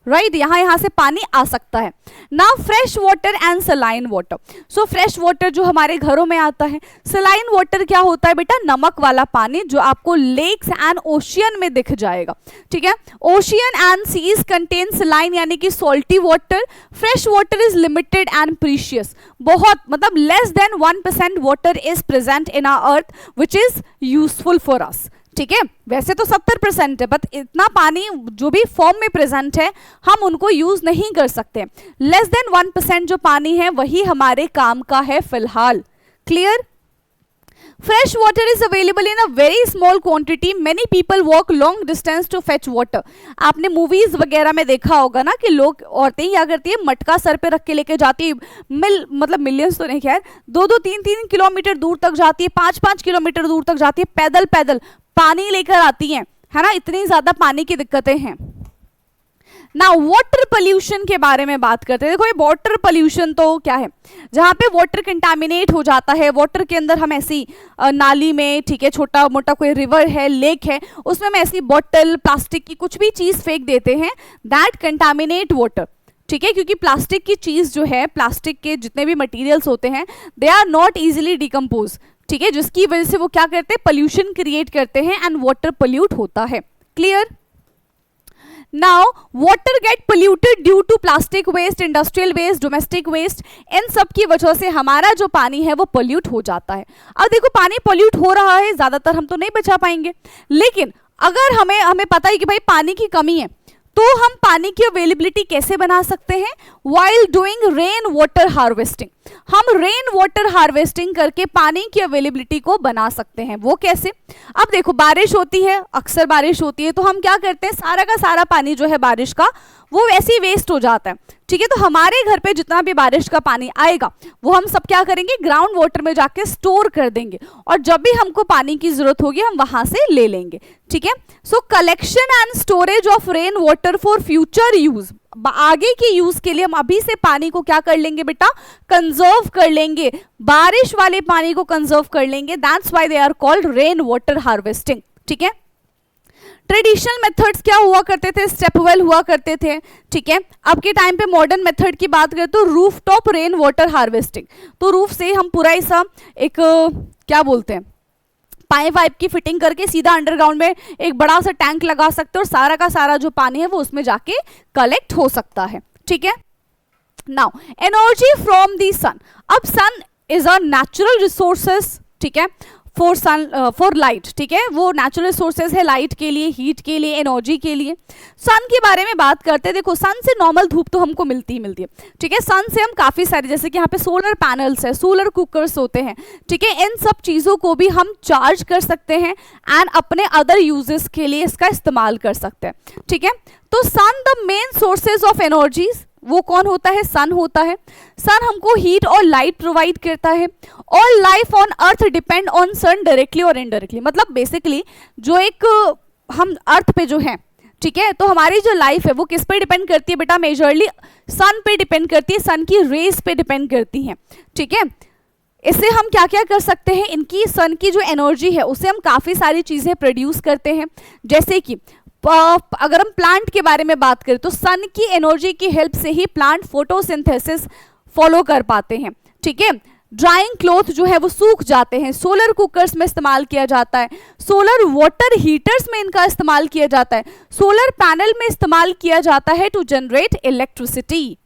राइट, यहाँ से पानी आ सकता है। Now fresh water and saline water, so fresh water जो हमारे घरों में आता है, सलाइन वाटर क्या होता है बेटा, नमक वाला पानी जो आपको लेक्स एंड ओशियन में दिख जाएगा, ठीक है। Ocean and seas contain saline यानी कि salty water. Fresh water is limited and precious, बहुत मतलब less than 1% water is present in our earth which is useful for us, ठीक है। वैसे तो 70% है, बट इतना पानी जो भी फॉर्म में प्रेजेंट है हम उनको यूज नहीं कर सकते। लेस देन 1% जो पानी है वही हमारे काम का है फिलहाल, clear. Fresh water is available in a very small quantity, many people walk long distance to fetch water. आपने मूवीज वगैरह में देखा होगा ना कि लोग, औरतें क्या करती है, मटका सर पे रख के लेके जाती है, मतलब मिलियंस तो नहीं खैर, 2-2, 3-3 किलोमीटर दूर तक जाती है, 5-5 किलोमीटर दूर तक जाती है, पैदल पैदल पानी लेकर आती हैं, है ना, इतनी ज्यादा पानी की दिक्कतें हैं। ना वाटर पोल्यूशन के बारे में बात करते हैं। देखो ये वाटर पोल्यूशन तो क्या है, जहाँ पे वाटर कंटामिनेट हो जाता है, वाटर के अंदर हम ऐसी नाली में, ठीक है, छोटा मोटा कोई रिवर है, लेक है, उसमें हम ऐसी बॉटल, प्लास्टिक की कुछ भी चीज फेंक देते हैं, दैट कंटामिनेट वाटर, ठीक है। क्योंकि प्लास्टिक की चीज जो है, प्लास्टिक के जितने भी मटेरियल्स होते हैं they are not easily decompose, ठीक है, जिसकी वजह से वो क्या करते हैं, पोल्यूशन क्रिएट करते हैं एंड वाटर पोल्यूट होता है, clear. Now water get polluted due to plastic waste, industrial waste, domestic waste, इन सब की वजह से हमारा जो पानी है वो पोल्यूट हो जाता है। अब देखो पानी पोल्यूट हो रहा है, ज्यादातर हम तो नहीं बचा पाएंगे, लेकिन अगर हमें पता है कि भाई पानी की कमी है, तो हम पानी की अवेलेबिलिटी कैसे बना सकते हैं, while doing rain water harvesting. हम रेन वाटर हार्वेस्टिंग करके पानी की अवेलेबिलिटी को बना सकते हैं। वो कैसे, अब देखो बारिश होती है, अक्सर बारिश होती है, तो हम क्या करते हैं, सारा का सारा पानी जो है बारिश का वो वैसे ही वेस्ट हो जाता है, ठीक है। तो हमारे घर पे जितना भी बारिश का पानी आएगा वो हम सब क्या करेंगे, ग्राउंड वाटर में जाके स्टोर कर देंगे, और जब भी हमको पानी की जरूरत होगी हम वहां से ले लेंगे, ठीक है। सो collection and storage of rain water for future use, आगे के यूज के लिए हम अभी से पानी को क्या कर लेंगे बेटा, कंजर्व कर लेंगे, बारिश वाले पानी को कंजर्व कर लेंगे, that's why they are called rain water harvesting, ठीक है। ट्रेडिशनल मेथड्स क्या हुआ करते थे, स्टेपवेल हुआ करते थे, ठीक है। अब के टाइम पे मॉडर्न मेथड की बात करें तो roof top rain water harvesting, तो रूफ से हम पूरा ऐसा एक क्या बोलते हैं, पाइप की फिटिंग करके सीधा अंडरग्राउंड में एक बड़ा सा टैंक लगा सकते हैं और सारा का सारा जो पानी है वो उसमें जाके कलेक्ट हो सकता है, ठीक है। नाउ एनर्जी फ्रॉम द सन, अब सन इज अ नेचुरल रिसोर्सेस, ठीक है, फॉर लाइट, ठीक है, वो नेचुरल रिसोर्सेज है लाइट के लिए, हीट के लिए, एनर्जी के लिए। सन के बारे में बात करते हैं, देखो सन से नॉर्मल धूप तो हमको मिलती ही मिलती है, ठीक है। सन से हम काफी सारे, जैसे कि यहाँ पे सोलर पैनल्स है, सोलर कुकर्स होते हैं, ठीक है, इन सब चीजों को भी हम चार्ज कर सकते हैं एंड अपने अदर यूजेस के लिए इसका इस्तेमाल कर सकते हैं, ठीक है। तो sun the main sources of energies, वो कौन होता है, सन होता है। सन हमको हीट और लाइट प्रोवाइड करता है। All life on earth depend on sun directly और इनडायरेक्टली, मतलब बेसिकली जो एक हम अर्थ पे जो है, ठीक है, तो हमारी जो लाइफ है वो किस पे डिपेंड करती है बेटा, मेजरली सन पे डिपेंड करती है, सन की रेज पे डिपेंड करती है, ठीक है। इससे हम क्या क्या कर सकते हैं, इनकी सन की जो एनर्जी है उससे हम काफ़ी सारी चीज़ें प्रोड्यूस करते हैं, जैसे कि अगर हम प्लांट के बारे में बात करें तो सन की एनर्जी की हेल्प से ही प्लांट फोटोसिंथेसिस फॉलो कर पाते हैं, ठीक है। ड्राइंग क्लॉथ जो है वो सूख जाते हैं, सोलर कुकर्स में इस्तेमाल किया जाता है, सोलर वाटर हीटर्स में इनका इस्तेमाल किया जाता है, सोलर पैनल में इस्तेमाल किया जाता है to generate electricity.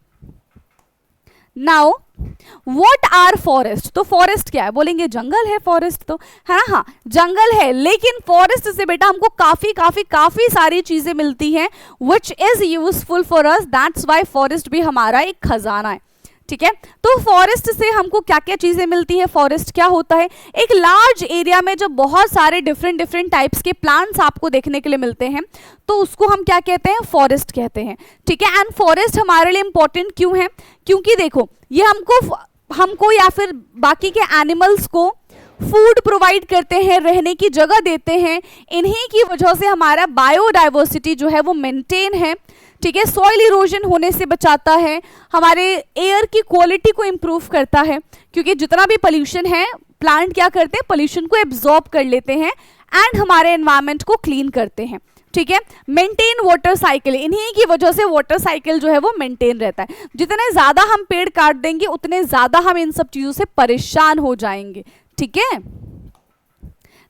Now what are forest, तो फॉरेस्ट क्या है, बोलेंगे जंगल है फॉरेस्ट, तो है ना, हाँ जंगल है, लेकिन फॉरेस्ट से बेटा हमको काफी सारी चीजें मिलती हैं विच is useful for us, that's why forest भी हमारा एक खजाना है, ठीक है। तो फॉरेस्ट से हमको क्या क्या चीजें मिलती है, फॉरेस्ट क्या होता है, एक लार्ज एरिया में जो बहुत सारे डिफरेंट टाइप्स के प्लांट्स आपको देखने के लिए मिलते हैं, तो उसको हम क्या कहते हैं, फॉरेस्ट कहते हैं, ठीक है। एंड फॉरेस्ट हमारे लिए इंपॉर्टेंट क्यों है, क्योंकि देखो ये हमको या फिर बाकी के एनिमल्स को फूड प्रोवाइड करते हैं, रहने की जगह देते हैं, इन्हीं की वजह से हमारा बायोडाइवर्सिटी जो है वो मेंटेन है, ठीक है। सॉइल इरोजन होने से बचाता है, हमारे एयर की क्वालिटी को इम्प्रूव करता है, क्योंकि जितना भी पोल्यूशन है प्लांट क्या करते हैं, पोल्यूशन को एब्जॉर्ब कर लेते हैं एंड हमारे एनवायरनमेंट को क्लीन करते हैं, ठीक है। मेंटेन वाटर साइकिल, इन्हीं की वजह से वाटर साइकिल जो है वो मेंटेन रहता है। जितने ज्यादा हम पेड़ काट देंगे उतने ज्यादा हम इन सब चीजों से परेशान हो जाएंगे, ठीक है।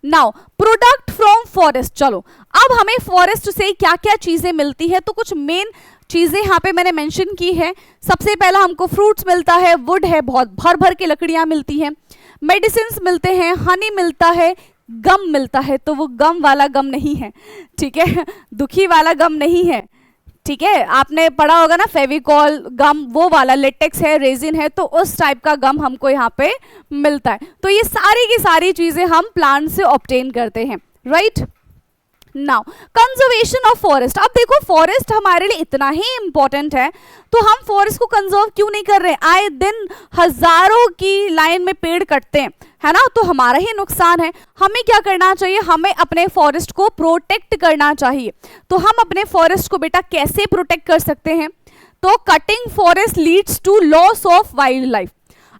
नाउ प्रोडक्ट फ्रॉम फॉरेस्ट, चलो अब हमें फॉरेस्ट से क्या क्या चीजें मिलती है, तो कुछ मेन चीजें यहाँ पे मैंने मेंशन की है। सबसे पहला हमको फ्रूट्स मिलता है, वुड है, बहुत भर के लकड़ियां मिलती हैं, मेडिसिन्स मिलते हैं, हनी मिलता है, गम मिलता है, तो वो गम वाला गम नहीं है, ठीक है, दुखी वाला गम नहीं है, ठीक है। आपने पढ़ा होगा ना फेविकॉल गम, वो वाला लेटेक्स है, रेजिन है, तो उस टाइप का गम हमको यहाँ पे मिलता है। तो ये सारी की सारी चीजें हम प्लांट से ऑब्टेन करते हैं, right. Now conservation of forest, अब देखो फॉरेस्ट हमारे लिए इतना ही इंपॉर्टेंट है, तो हम फॉरेस्ट को कंजर्व क्यों नहीं कर रहे, आए दिन हजारों की लाइन में पेड़ कटते हैं, है ना, तो हमारा ही नुकसान है। हमें क्या करना चाहिए, हमें अपने फॉरेस्ट को प्रोटेक्ट करना चाहिए। तो हम अपने फॉरेस्ट को बेटा कैसे प्रोटेक्ट कर सकते हैं, तो cutting forest leads to loss of wild life.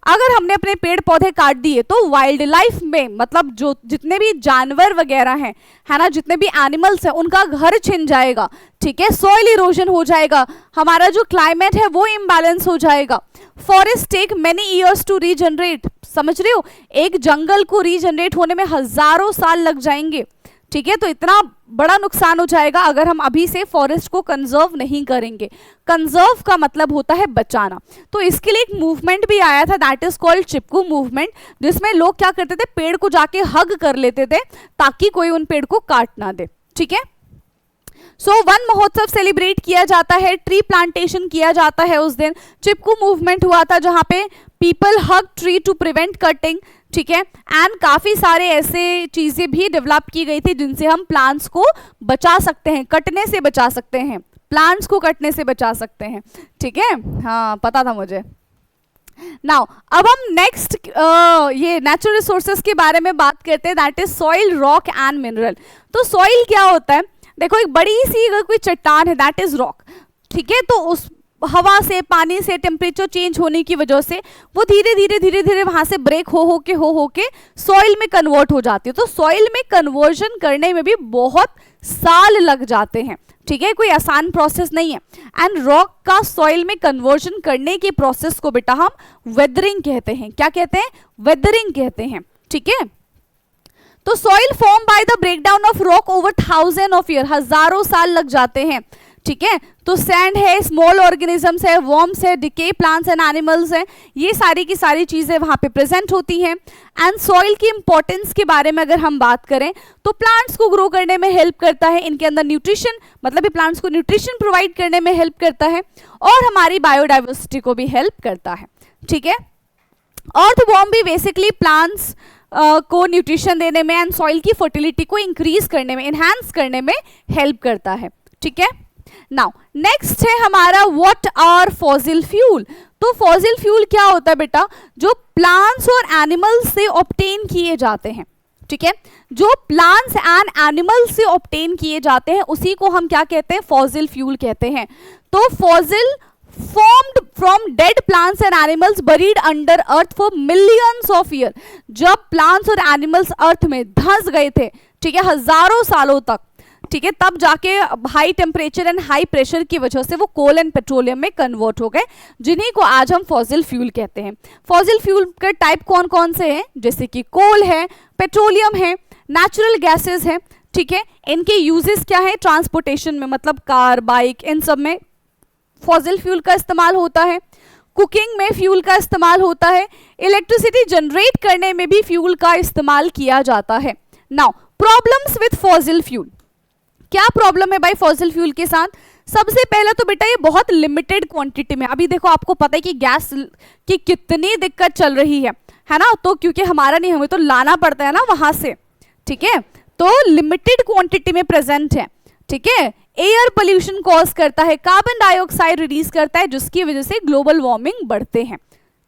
अगर हमने अपने पेड़ पौधे काट दिए तो वाइल्ड लाइफ में, मतलब जो जितने भी जानवर वगैरह हैं, है ना, जितने भी एनिमल्स हैं, उनका घर छिन जाएगा, ठीक है। सॉइल इरोजन हो जाएगा, हमारा जो क्लाइमेट है वो इम्बैलेंस हो जाएगा। Forest take many years to regenerate, समझ रहे हो, एक जंगल को रीजनरेट होने में हजारों साल लग जाएंगे, ठीक है। तो इतना बड़ा नुकसान हो जाएगा अगर हम अभी से फॉरेस्ट को कंजर्व नहीं करेंगे। कंजर्व का मतलब होता है बचाना। तो इसके लिए एक मूवमेंट भी आया था, that is called Chipko movement, जिसमें लोग क्या करते थे, पेड़ को जाके हग कर लेते थे ताकि कोई उन पेड़ को काट ना दे, ठीक है। सो वन महोत्सव सेलिब्रेट किया जाता है, ट्री प्लांटेशन किया जाता है उस दिन। चिपकू मूवमेंट हुआ था जहां पे people hug tree to prevent cutting, ठीक है। एंड काफी सारे ऐसे चीजें भी डेवलप की गई थी जिनसे हम प्लांट्स को बचा सकते हैं, कटने से बचा सकते हैं, प्लांट्स को कटने से बचा सकते हैं, ठीक है, हाँ पता था मुझे। नाउ अब हम नेक्स्ट ये नेचुरल रिसोर्सेज के बारे में बात करते हैं, that is soil, rock and mineral. तो सॉइल क्या होता है, देखो एक बड़ी सी अगर कोई चट्टान है, दैट इज रॉक, ठीक है, तो उस हवा से, पानी से, टेम्परेचर चेंज होने की वजह से वो धीरे धीरे वहां से ब्रेक हो के सॉइल में कन्वर्ट हो जाती है। तो सॉइल में कन्वर्जन करने में भी बहुत साल लग जाते हैं, ठीक है, कोई आसान प्रोसेस नहीं है। एंड रॉक का सॉइल में कन्वर्जन करने के प्रोसेस को बेटा हम वेदरिंग कहते हैं। क्या कहते हैं, वेदरिंग कहते हैं, ठीक है। तो soil form by the breakdown of rock over 1000 of year, हजारों साल लग जाते हैं, ठीक है। तो सैंड है, स्मॉल ऑर्गेनिजम्स है, वर्म्स है, डिके प्लांट्स एंड एनिमल्स हैं, ये सारी की सारी चीजें वहां पे प्रेजेंट होती हैं। एंड सॉइल की इंपॉर्टेंस के बारे में अगर हम बात करें तो प्लांट्स को ग्रो करने में हेल्प करता है, इनके अंदर न्यूट्रिशन, मतलब ये प्लांट्स को न्यूट्रिशन प्रोवाइड करने में हेल्प करता है और हमारी बायोडाइवर्सिटी को भी हेल्प करता है, ठीक है। अर्थवॉर्म भी बेसिकली प्लांट्स को न्यूट्रिशन देने में एंड सॉइल की फर्टिलिटी को इंक्रीज करने में, एनहांस करने में हेल्प करता है, ठीक है। नाउ नेक्स्ट है हमारा व्हाट आर फॉसिल फ्यूल। तो फॉसिल फ्यूल क्या होता है बेटा, जो प्लांट्स और एनिमल्स से ऑब्टेन किए जाते हैं, ठीक है, जो प्लांट्स एंड एनिमल्स से ऑब्टेन किए जाते हैं उसी को हम क्या कहते हैं, फॉसिल फ्यूल कहते हैं। तो fossil formed from dead plants and animals buried under earth for millions of years, जब plants और animals अर्थ में धंस गए थे, ठीक है, हजारों सालों तक, ठीक है, तब जाके high temperature and high pressure की वजह से वो कोल एंड पेट्रोलियम में कन्वर्ट हो गए, जिन्हीं को आज हम फॉसिल फ्यूल कहते हैं। फॉसिल फ्यूल के टाइप कौन कौन से हैं, जैसे कि कोल है, पेट्रोलियम है, नेचुरल गैसेस है, ठीक है। इनके यूजेस क्या है, ट्रांसपोर्टेशन में, मतलब कार, बाइक, इन सब में फॉसिल फ्यूल का इस्तेमाल होता है। कुकिंग में फ्यूल का इस्तेमाल होता है। इलेक्ट्रिसिटी जनरेट करने में भी फ्यूल का इस्तेमाल किया जाता है। Now problems with fossil fuel, क्या प्रॉब्लम है भाई फॉसिल फ्यूल के साथ? सबसे पहला तो बेटा ये बहुत लिमिटेड क्वांटिटी में, अभी देखो आपको पता है कि गैस की कितनी दिक्कत चल रही है ना, तो क्योंकि हमारा नहीं, हमें तो लाना पड़ता है ना वहां से, ठीक है, तो लिमिटेड क्वांटिटी में प्रेजेंट है, ठीक है। एयर पोल्यूशन कॉज करता है, कार्बन डाइऑक्साइड रिलीज करता है, जिसकी वजह से ग्लोबल वार्मिंग बढ़ते हैं,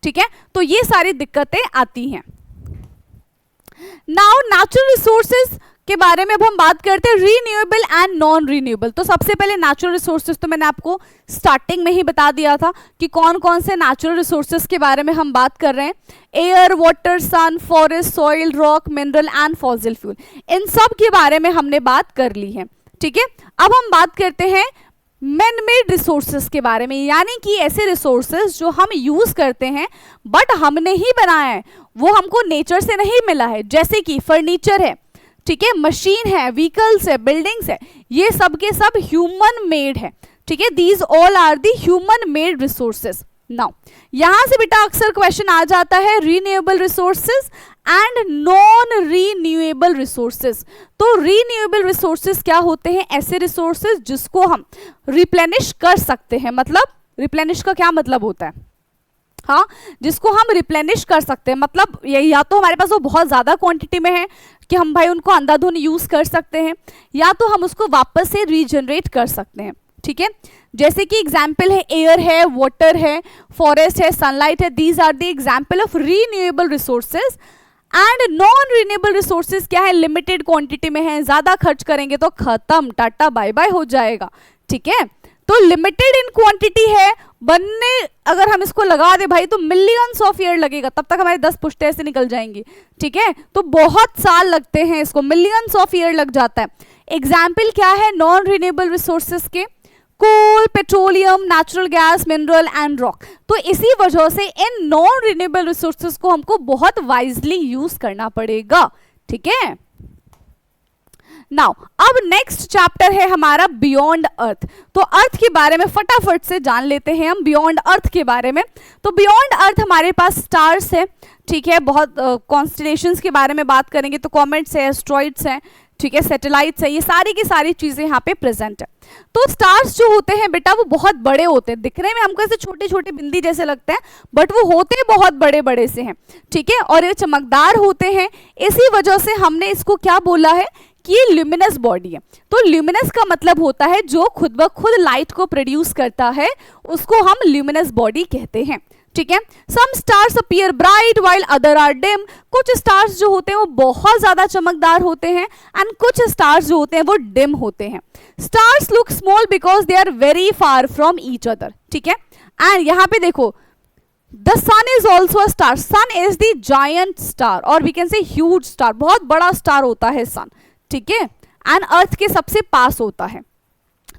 ठीक है, तो ये सारी दिक्कतें आती हैं। नाउ नेचुरल रिसोर्सेज के बारे में अब हम बात करते हैं, रीन्यूएबल एंड नॉन रीन्यूएबल। तो सबसे पहले नेचुरल रिसोर्सेज तो मैंने आपको स्टार्टिंग में ही बता दिया था कि कौन कौन से नेचुरल रिसोर्सेज के बारे में हम बात कर रहे हैं। Air, water, sun, forest, soil, rock, mineral and fossil fuel, इन सब के बारे में हमने बात कर ली है, ठीक है। अब हम बात करते हैं मैन मेड रिसोर्सेज के बारे में, यानी कि ऐसे रिसोर्सेज जो हम यूज करते हैं बट हमने ही बनाया है, वो हमको नेचर से नहीं मिला है, जैसे कि फर्नीचर है, ठीक है, मशीन है, व्हीकल्स है, बिल्डिंग्स है, ये सब के सब ह्यूमन मेड है, ठीक है। These all are the human made resources. Now यहां से बेटा अक्सर क्वेश्चन आ जाता है renewable resources and non renewable resources. तो रीन्यूएबल रिसोर्सेज क्या होते हैं? ऐसे रिसोर्सेज जिसको हम रिप्लेनिश कर सकते हैं, मतलब रिप्लेनिश का क्या मतलब होता है, हाँ, जिसको हम रिप्लेनिश कर सकते हैं, मतलब या तो हमारे पास वो बहुत ज़्यादा क्वांटिटी में है कि हम भाई उनको अंधाधुंध यूज़ कर सकते हैं, या तो हम उसको वापस से रीजनरेट कर सकते हैं, ठीक है। जैसे कि एग्जाम्पल है एयर है, वाटर है, फॉरेस्ट है, सनलाइट है, these are the example of renewable resources. And non renewable resources क्या है? लिमिटेड क्वांटिटी में है, ज़्यादा खर्च करेंगे तो खत्म, टाटा बाय बाय हो जाएगा, ठीक है। तो लिमिटेड इन क्वांटिटी है, बनने अगर हम इसको लगा दे भाई तो मिलियंस ऑफ ईयर लगेगा, तब तक हमारे 10 पुश्ते ऐसे निकल जाएंगी, ठीक है। तो बहुत साल लगते हैं इसको, मिलियंस ऑफ ईयर लग जाता है। एग्जाम्पल क्या है नॉन रिन्यूएबल रिसोर्सेज के? Coal, petroleum, natural gas, mineral and rock. तो इसी वजह से इन नॉन रिन्यूएबल रिसोर्सेज को हमको बहुत वाइजली यूज करना पड़ेगा, ठीक है। नाउ अब नेक्स्ट चैप्टर है हमारा बियॉन्ड अर्थ। तो अर्थ के बारे में फटाफट से जान लेते हैं हम बियॉन्ड अर्थ के बारे में। तो बियॉन्ड अर्थ हमारे पास स्टार्स है, ठीक है, बहुत कॉन्स्टलेशंस के बारे में बात करेंगे तो कॉमेट्स है, एस्ट्रॉइड्स हैं, ठीक है, सैटेलाइट्स है, ये सारी की सारी चीजें यहाँ पे प्रेजेंट है। तो स्टार्स जो होते हैं बेटा वो बहुत बड़े होते हैं, दिखने में हमको ऐसे छोटे छोटे बिंदी जैसे लगते हैं बट वो होते बहुत बड़े बड़े से हैं, ठीक है, और ये चमकदार होते हैं। इसी वजह से हमने इसको क्या बोला है कि ये ल्यूमिनस बॉडी है। तो ल्यूमिनस का मतलब होता है जो खुद ब खुद लाइट को प्रोड्यूस करता है, उसको हम ल्यूमिनस बॉडी कहते हैं, ठीक है। Some stars appear bright while other are dim. कुछ स्टार्स जो होते हैं वो बहुत ज्यादा चमकदार होते हैं एंड कुछ स्टार्स जो होते हैं वो डिम होते हैं। Stars look small because they are very far from each other, ठीक है। एंड यहाँ पे देखो the sun is also a star, sun is the giant star और we can say huge star, बहुत बड़ा स्टार होता है सन, ठीक है, एंड अर्थ के सबसे पास होता है।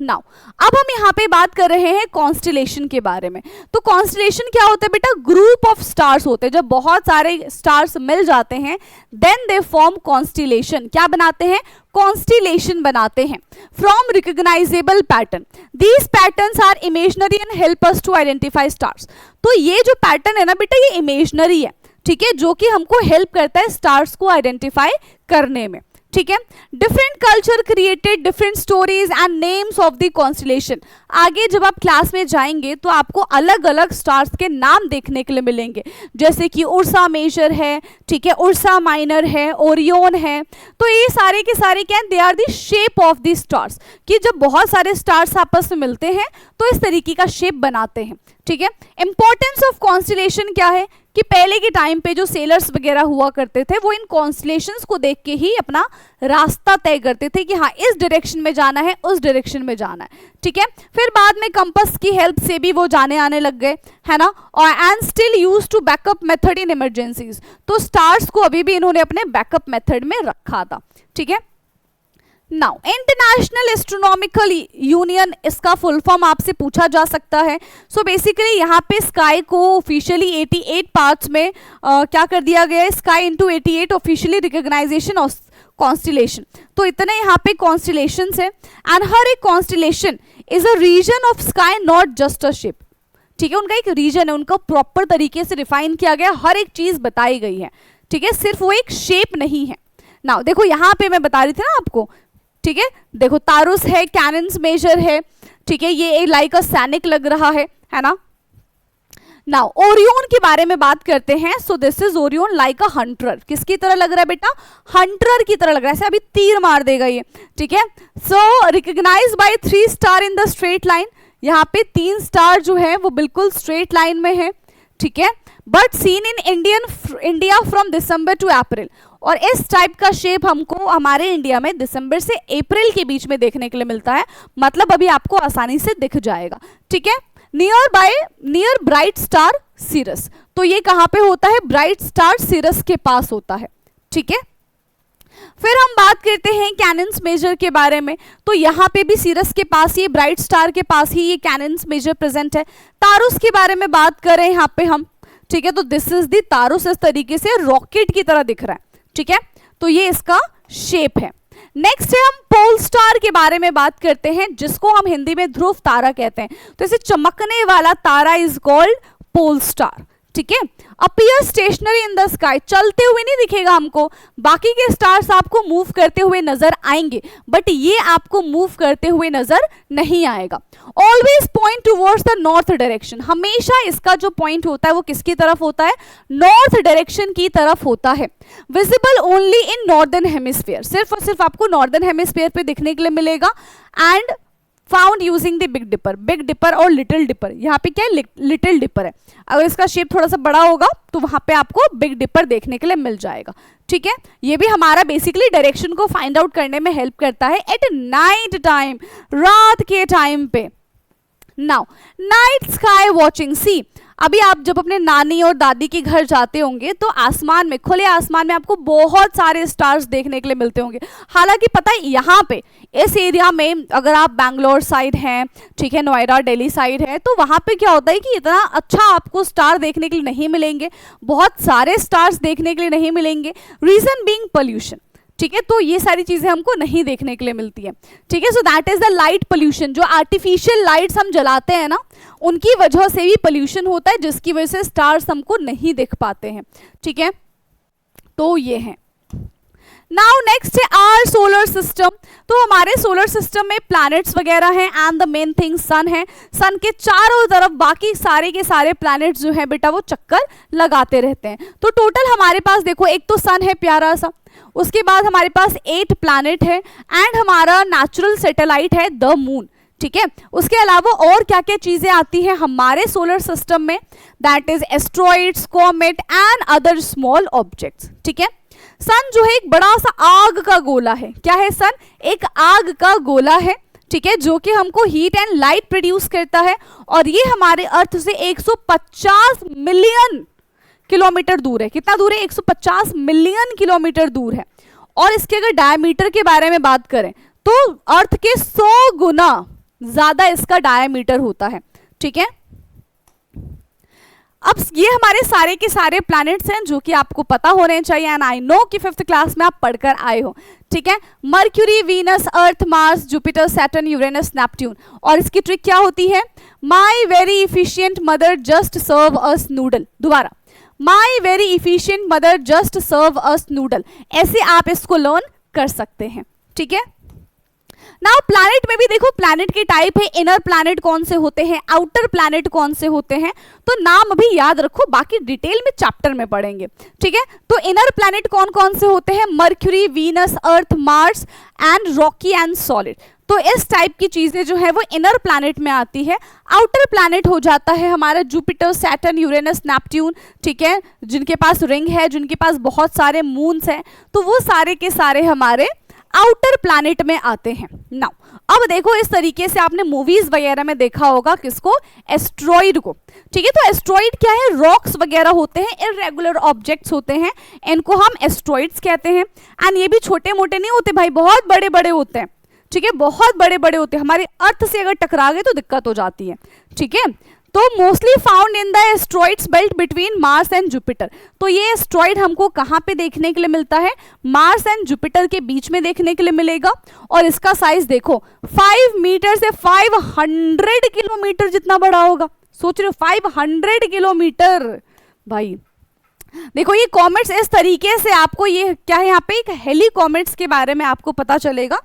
नाउ अब हम यहाँ पे बात कर रहे हैं कॉन्स्टलेशन के बारे में। तो कॉन्स्टलेशन क्या होता है बेटा? ग्रुप ऑफ स्टार्स होते हैं, जब बहुत सारे स्टार्स मिल जाते हैं देन दे फॉर्म कॉन्स्टलेशन। क्या बनाते हैं? कॉन्स्टलेशन बनाते हैं from recognisable pattern. These patterns are imaginary and help us to identify stars. तो ये जो पैटर्न है ना बेटा ये इमेजनरी है, ठीक है, जो कि हमको हेल्प करता है स्टार्स को आइडेंटिफाई करने में, ठीक है। Different culture created different stories and names of the constellation. आगे जब आप क्लास में जाएंगे तो आपको अलग अलग स्टार्स के नाम देखने के लिए मिलेंगे, जैसे कि उर्सा मेजर है, ठीक है, उर्सा माइनर है, ओरियन है। तो ये सारे के सारे क्या है? They are the shape of the stars, कि जब बहुत सारे स्टार्स आपस में मिलते हैं तो इस तरीके का शेप बनाते हैं, ठीक है। इंपॉर्टेंस ऑफ कॉन्स्टलेशन क्या है कि पहले के टाइम पे जो सेलर्स वगैरह हुआ करते थे वो इन कॉन्स्टलेशंस को देख के ही अपना रास्ता तय करते थे कि हाँ इस डायरेक्शन में जाना है, उस डायरेक्शन में जाना है, ठीक है। फिर बाद में कंपास की हेल्प से भी वो जाने आने लग गए, है ना, और and still use to backup method in emergencies. तो स्टार्स को अभी भी इन्होंने अपने बैकअप मेथड में रखा था, ठीक है। नाउ इंटरनेशनल एस्ट्रोनॉमिकल यूनियन, इसका फुल फॉर्म आपसे पूछा जा सकता है. सो बेसिकली यहाँ पे स्काई को ऑफिशियली 88 पार्ट्स में क्या कर दिया गया है, sky into 88 officially recognition of constellation. तो इतने यहाँ पे कॉन्स्टिलेशंस है एंड हर एक constellation is a region of sky, not just a ship. ठीक है, उनका एक रीजन है, उनका प्रॉपर तरीके से डिफाइन किया गया, हर एक चीज बताई गई है. ठीक है, सिर्फ वो एक शेप नहीं है. नाउ देखो यहाँ पे मैं बता रही थी ना आपको, ठीक है, देखो तारुस है, कैनन्स मेजर है, ठीक है, ये लाइक अ सैनिक लग रहा है ना. नाउ ओरियन के बारे में बात करते हैं. So this is Orion like a Hunter. किसकी तरह लग रहा है बेटा, हंटर की तरह लग रहा है, ऐसे अभी तीर मार देगा ये. ठीक है, so recognised by 3 star in the straight line. यहाँ पे 3 स्टार जो है वो बिल्कुल स्ट्रेट लाइन में है. ठीक है, but seen in India from December to April. और इस टाइप का शेप हमको हमारे इंडिया में दिसंबर से अप्रैल के बीच में देखने के लिए मिलता है. मतलब अभी आपको आसानी से दिख जाएगा. ठीक है, नियर ब्राइट स्टार सीरस. तो ये कहाँ पे होता है, ब्राइट स्टार सीरस के पास होता है. ठीक है, फिर हम बात करते हैं कैनन्स मेजर के बारे में. तो यहाँ पे भी सीरस के पास, ये ब्राइट स्टार के पास ही ये कैनन्स मेजर प्रेजेंट है. तारुस के बारे में बात करें यहाँ पे हम, ठीक है, तो दिस इज दी तारुस, इस तरीके से रॉकेट की तरह दिख रहा है. ठीक है, तो ये इसका शेप है. नेक्स्ट है, हम पोल स्टार के बारे में बात करते हैं, जिसको हम हिंदी में ध्रुव तारा कहते हैं. तो इसे चमकने वाला तारा इज कॉल्ड पोल स्टार. ठीक है, appear stationary in the sky, चलते हुए नहीं दिखेगा हमको, बाकी के स्टार्स आपको मूव करते हुए नजर आएंगे, बट ये आपको मूव करते हुए नजर नहीं आएगा. Always point towards the north direction, हमेशा इसका जो पॉइंट होता है वो किसकी तरफ होता है, नॉर्थ डायरेक्शन की तरफ होता है. Visible only in northern hemisphere, सिर्फ और सिर्फ आपको नॉर्दर्न हेमिस्फीयर पे दिखने के लिए मिलेगा. And found using the big dipper और लिटिल डिपर. यहाँ पे क्या है, लिटिल डिपर है. अगर इसका शेप थोड़ा सा बड़ा होगा तो वहां पे आपको बिग डिपर देखने के लिए मिल जाएगा. ठीक है, ये भी हमारा बेसिकली डायरेक्शन को फाइंड आउट करने में हेल्प करता है एट नाइट टाइम, रात के टाइम पे. नाउ नाइट स्काई वॉचिंग, सी अभी आप जब अपने नानी और दादी के घर जाते होंगे तो आसमान में, खुले आसमान में आपको बहुत सारे स्टार्स देखने के लिए मिलते होंगे. हालांकि पता है यहाँ पे इस एरिया में अगर आप बैंगलोर साइड हैं, ठीक है, नोएडा दिल्ली साइड है, तो वहाँ पे क्या होता है कि इतना अच्छा आपको स्टार देखने के लिए नहीं मिलेंगे, बहुत सारे स्टार्स देखने के लिए नहीं मिलेंगे. Reason being pollution. ठीक है, तो ये सारी चीजें हमको नहीं देखने के लिए मिलती है. ठीक है, so that is the light pollution. जो आर्टिफिशियल लाइट्स हम जलाते हैं ना, उनकी वजह से भी पोल्यूशन होता है, जिसकी वजह से स्टार्स हमको नहीं दिख पाते हैं. ठीक है, तो ये है. नाउ नेक्स्ट है आवर सोलर सिस्टम. तो हमारे सोलर सिस्टम में प्लैनेट्स वगैरह हैं एंड द मेन थिंग सन है. सन के चारों तरफ बाकी सारे के सारे प्लैनेट्स जो हैं बेटा वो चक्कर लगाते रहते हैं. तो टोटल हमारे पास देखो, एक तो सन है प्यारा सा, उसके बाद हमारे पास 8 प्लैनेट है एंड हमारा नेचुरल सैटेलाइट है द मून. ठीक है, उसके अलावा और क्या क्या चीजें आती हैं हमारे सोलर सिस्टम में, that is asteroids, comet and other small objects. ठीक है, सन जो है एक बड़ा सा आग का गोला है. क्या है सन, एक आग का गोला है. ठीक है, जो कि हमको हीट एंड लाइट प्रोड्यूस करता है, और ये हमारे अर्थ से 150 मिलियन किलोमीटर दूर है. कितना दूर है, 150 मिलियन किलोमीटर दूर है. और इसके अगर डायमीटर के बारे में बात करें तो अर्थ के 100 गुना ज्यादा इसका डायमीटर होता है. ठीक है, अब ये हमारे सारे के सारे प्लैनेट्स हैं जो कि आपको पता होने चाहिए, एंड आई नो कि 5th क्लास में आप पढ़कर आए हो. ठीक है, Mercury, Venus, Earth, Mars, Jupiter, Saturn, Uranus, Neptune. और इसकी ट्रिक क्या होती है, my very efficient mother just serve us noodle. दोबारा, my very efficient mother just serve us noodle. ऐसे आप इसको लर्न कर सकते हैं. ठीक है, नाउ प्लैनेट में भी देखो प्लैनेट के टाइप है, इनर प्लैनेट कौन से होते हैं, आउटर प्लैनेट कौन से होते हैं. तो नाम अभी याद रखो, बाकी डिटेल में चैप्टर में पढ़ेंगे. ठीक है, तो इनर प्लैनेट कौन कौन से होते हैं, mercury, Venus, Earth, Mars and Rocky and solid. तो इस टाइप की चीजें जो है वो इनर प्लैनेट में आती है. आउटर प्लैनेट हो जाता है हमारा जुपिटर, सैटर्न, यूरेनस, नेपट्यून. ठीक है, जिनके पास रिंग है, जिनके पास बहुत सारे मून्स हैं, तो वो सारे के सारे हमारे आउटर प्लैनेट में आते हैं। नाउ अब देखो, इस तरीके से आपने मूवीज वगैरह में देखा होगा किसको, एस्ट्रॉइड को। ठीक है, तो एस्ट्रॉइड क्या है, रॉक्स वगैरह होते हैं, इररेगुलर ऑब्जेक्ट्स होते हैं, इनको हम एस्ट्रॉइड्स कहते हैं। एंड ये भी छोटे मोटे नहीं होते भाई, बहुत बड़े बड़े होते हैं। ठीक है, बहुत बड़े बड़े होते हैं, हमारे अर्थ से अगर टकरा गए तो दिक्कत हो जाती है। ठीक है, तो mostly found in the asteroids belt between Mars and Jupiter. तो ये एस्ट्रॉइड हमको कहाँ पे देखने के लिए मिलता है, मार्स एंड जुपिटर के बीच में देखने के लिए मिलेगा। और इसका साइज देखो 5 मीटर से 500 किलोमीटर जितना बड़ा होगा। सोच रहे हो 500 किलोमीटर भाई। देखो ये कॉमेट्स इस तरीके से, आपको ये क्या है, यहाँ पे एक हेली कॉमेट्स के बारे में आपको पता चलेगा,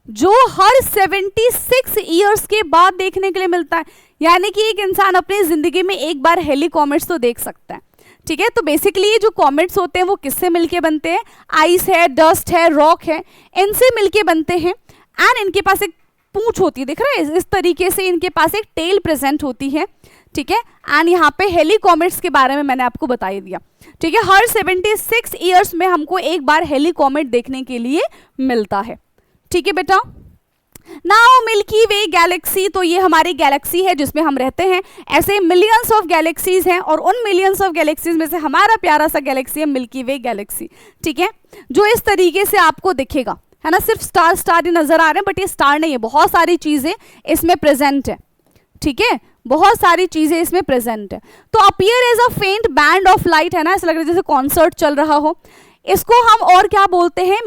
जो हर 76 ईयर्स के बाद देखने के लिए मिलता है। यानी कि एक इंसान अपनी जिंदगी में एक बार हेली कॉमेट्स तो देख सकता है। ठीक है, तो बेसिकली ये जो कॉमेट्स होते हैं वो किससे मिलके बनते हैं, आइस है, डस्ट है, रॉक है, इनसे मिलके बनते हैं। एंड इनके पास एक पूंछ होती है, दिख रहा है, इस तरीके से इनके पास एक टेल प्रेजेंट होती है। ठीक है, एंड यहाँ पे हेली कॉमेट्स के बारे में मैंने आपको बता ही दिया। ठीक है, हर 76 ईयर्स में हमको एक बार हेली कॉमेट देखने के लिए मिलता है। ठीक है बेटा। नाउ मिल्की वे गैलेक्सी, तो ये हमारी गैलेक्सी है जिसमें हम रहते हैं। ऐसे मिलियंस ऑफ गैलेक्सीज हैं और उन मिलियंस ऑफ गैलेक्सीज में से हमारा प्यारा सा गैलेक्सी है मिल्की वे गैलेक्सी। ठीक है, जो इस तरीके से आपको दिखेगा, है ना, सिर्फ स्टार स्टार ही नजर आ रहे हैं, बट ये स्टार नहीं है, बहुत सारी चीजें इसमें प्रेजेंट है। ठीक है, बहुत सारी चीजें इसमें प्रेजेंट है। तो अपीयर एज अ फेंट बैंड ऑफ लाइट, है ना, ऐसा लग रहा है जैसे कॉन्सर्ट चल रहा हो। इसको हम और क्या बोलते हैं,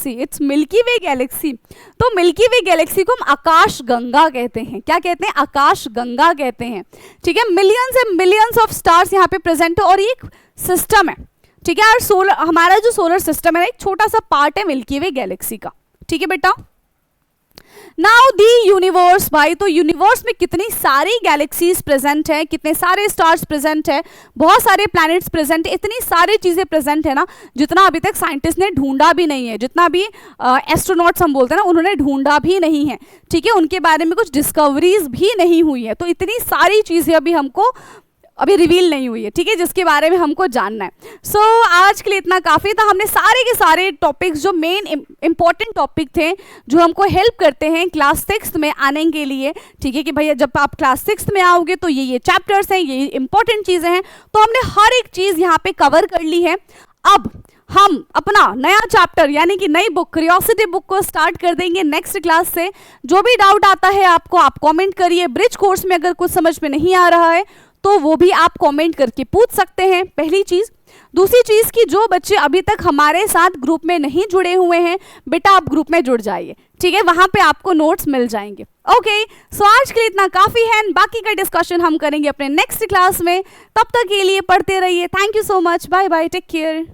इट्स मिल्की वे गैलेक्सी। तो मिल्की वे गैलेक्सी को हम आकाश गंगा कहते हैं। क्या कहते हैं, आकाश गंगा कहते हैं। ठीक है, millions and millions of stars यहाँ पे प्रेजेंट है और ये एक सिस्टम है। ठीक है, और सोलर, हमारा जो सोलर सिस्टम है एक छोटा सा पार्ट है मिल्की वे गैलेक्सी का। ठीक है बेटा। नाउ दी यूनिवर्स, भाई तो यूनिवर्स में कितनी सारी गैलेक्सीज प्रेजेंट है, कितने सारे स्टार्स प्रेजेंट है, बहुत सारे प्लैनेट्स प्रेजेंट है, इतनी सारी चीजें प्रेजेंट है ना, जितना अभी तक साइंटिस्ट ने ढूंढा भी नहीं है, जितना भी एस्ट्रोनॉट्स हम बोलते हैं ना, उन्होंने ढूंढा भी नहीं है। ठीक है, उनके बारे में कुछ डिस्कवरीज भी नहीं हुई है। तो इतनी सारी चीजें अभी हमको अभी रिवील नहीं हुई है। ठीक है, जिसके बारे में हमको जानना है। सो आज के लिए इतना काफ़ी था। हमने सारे के सारे टॉपिक्स जो मेन इंपॉर्टेंट टॉपिक थे, जो हमको हेल्प करते हैं क्लास 6 में आने के लिए। ठीक है, कि भैया जब आप क्लास 6 में आओगे तो ये चैप्टर्स हैं, ये इंपॉर्टेंट चीज़ें हैं, तो हमने हर एक चीज़ यहाँ पे कवर कर ली है। अब हम अपना नया चैप्टर यानी कि नई बुक क्यूरियोसिटी बुक को स्टार्ट कर देंगे नेक्स्ट क्लास से। जो भी डाउट आता है आपको, आप कमेंट करिए। ब्रिज कोर्स में अगर कुछ समझ में नहीं आ रहा है तो वो भी आप कमेंट करके पूछ सकते हैं, पहली चीज़। दूसरी चीज़ कि जो बच्चे अभी तक हमारे साथ ग्रुप में नहीं जुड़े हुए हैं, बेटा आप ग्रुप में जुड़ जाइए। ठीक है, वहाँ पे आपको नोट्स मिल जाएंगे। ओके, सो आज के लिए इतना काफ़ी है। बाकी का डिस्कशन हम करेंगे अपने नेक्स्ट क्लास में। तब तक के लिए पढ़ते रहिए। Thank you so much, bye bye, take care.